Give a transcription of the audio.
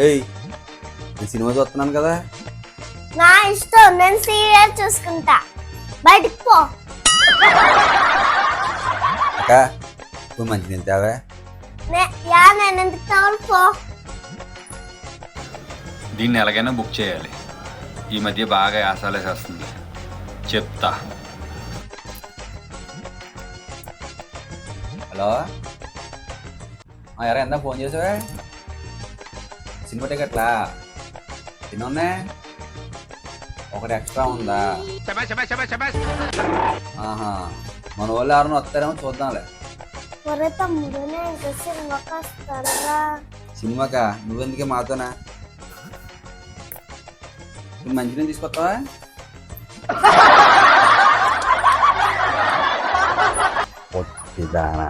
ఏయ్, నేను సినిమా చూస్తున్నాను కదా. నా ఇష్టం, నేను సీరియల్ చూసుకుంటా. బయటికి పో. అక్క నువ్వు మంచి తింటావా? నేను ఎందుకు కావాలి? పో. దీన్ని ఎలాగైనా బుక్ చేయాలి. ఈ మధ్య బాగా యాసాలేసేస్తుంది. చెప్తా. హలో, ఎరా ఎంత ఫోన్ చేసావా? సినిమా టికెట్లా ఎన్ని ఉన్నాయి? ఒకటి ఎక్స్ట్రా ఉందా? ఆహా, మన వాళ్ళు ఎవరైనా వస్తారేమో చూద్దాంలే. ఒరే తమ్ముడు, నేను ఇంకా సినిమాకి వస్తానురా. సినిమాకా? నువ్వెందుకే మాతోనా? నువ్వు మంచిగా తీసుకొస్తావా? పొట్టిదానా.